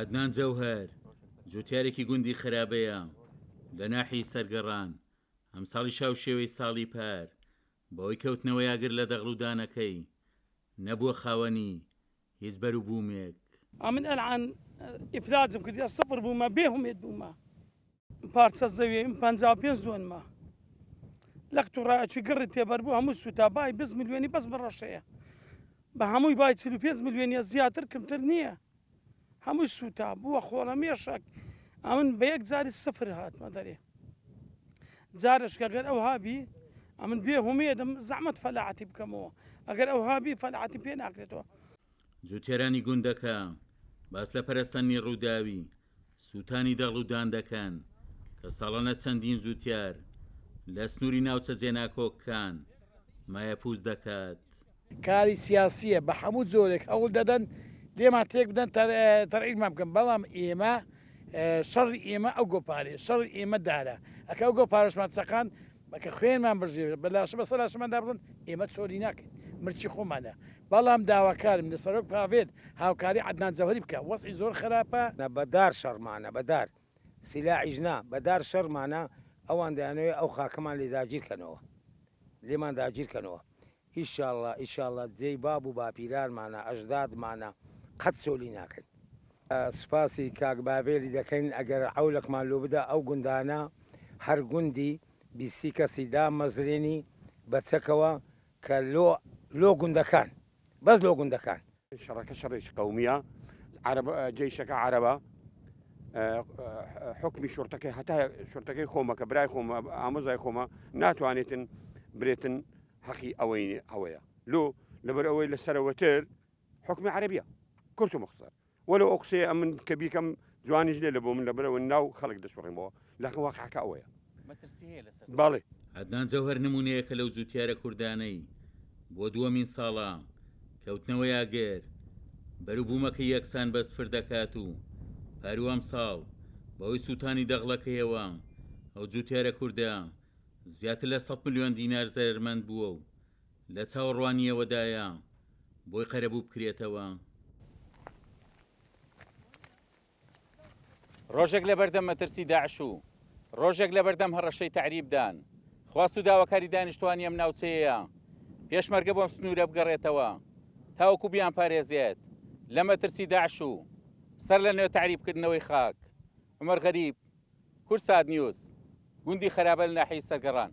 عەدنان جەوهەر جوتیارێکی گوندی خراپەیە لە ناحی سەرگەڕان ئەم ساڵی شاو شێوەی ساڵی پار بەوەی کەوتنەوە یاگر لە دەغڵودانەکەی نەبووە خاوەنی هیچ بەروبوومێک. من الان ئیفلاتم کردی سفر بوومە بێهومێت بوومە پارچە زەوی 55 زۆنمە لە قوتوڕایەکی گڕی تێبەر بوو هەموو سوتابای 20 ملیۆنی بەس بەڕەشەیە بە هەمووی بای 45 ملیۆنیە زیاتر کەمتر نییە هەمووی سوتا بووە خۆڵە مێشک ئەمن بە یەک جاری سفر هاتمە دەرێ جارشکە گەر ئەو هابی ئەمن بێهومێدم زەحمەت فەلاعەتی بکەمەوە ئەگەر ئەو هابی فەلاعەتی پێ ناکرێتەوە. جوتێرانی گوندەکە باس لە پەرستنی ڕووداوی سووتانی دەغڵودان دەکەن کە ساڵانە چەندین جوتیار لە سنووری ناوچە جێناکۆکەکان مایە پووز دەکات. کاری سیاسیە بە هەموو جۆرێک هەوڵ دەدەن لێمان تێک بدەن تەرعیدمان بکەن بەڵام ئێمە شەڕی ئێمە ئەو گۆپارێ شەڕی ئێمە دارە ئەکە ئەو گۆپارشمان چەقان بەکە خوێنمان بژێ بەلاش بە سەلاشمان دابڕن ئێمە چۆری ناکەین مرچی خۆمانە بەڵام داواکارم لە سەرۆک پاڤێت هاوکاری عەدنان جەوهەری بکە وەسعی زۆر خراپە بەدار شەڕمانە بەدار سیلاعیژنا بەدار شەڕمانە ئەوان دەیانەوێت ئەو خاکەمان لێ داگیرکەنەوە لێمان داگیرکەنەوە ئیشاءڵڵا ئیشاءڵڵا جێی باب و باپیرانمانە ئەژدادمانە قەت سۆلی ناکەین. سوپاسی کاک باوێری دەکەین ئەگەر عەولێکمان لۆ بدە ئەو گوندانە هەر گوندی 20 کەسی دامەزرێنی بەچەکەوە کە لۆ گوندەکان بەس لۆ گوندەکان شەڕەکە شەڕێکی قەومیە جێیشەکە عەرەبە حکمی شورتەکەی هەتا شورتەکەی خۆمە کە برای خۆمە ئامۆزای خۆمە ناتوانێتن برێتن حەقی ئەوەیە لۆ لەبەر ئەوەی لەسەرەوەتر حکمی عەرەبیە کورت و مەخسەر وەلو ئەو قسەیە ئەمن کە بیکەم جوانیش لێ لە بۆ من لەبەرەوە ناو خەڵک دەسوڕێمەوە لەکن واقعەکە ئەوەیە. باڵێ عەدنان جەوهەر نمونەیەکە لەو جوتیارە کوردانەی بۆ دووەمین ساڵە کەوتنەوە یاگەر بەروبوومەکەی یەکسان بەسفر دەکات و پاروام ساڵ بەوەی سووتانی دەغڵەکەیەوە ئەو جوتیارە کووردە زیاتر لە 100 ملیۆن دینار زەرمەند بووە و لە چاوەڕوانیەوەدایە بۆی قەرەبوو بکرێتەوە. ڕۆژێک لە بەردەم مەترسی داعش و ڕۆژێک لە بەردەم هەڕەشەی تەعریبدان خواست و داواکاری دانیشتوانی ئەم ناوچەیە پێشمەرگە بۆم سنوورە بگەڕێتەوە تاوەکو بیان پارێزێت لە مەترسی داعش و سەر لە نوێ تەعریبکردنەوەی خاک. عومەر غەریب، کورسات نیوز، گوندی خەرابە لە ناحیەی سەرگەڕان.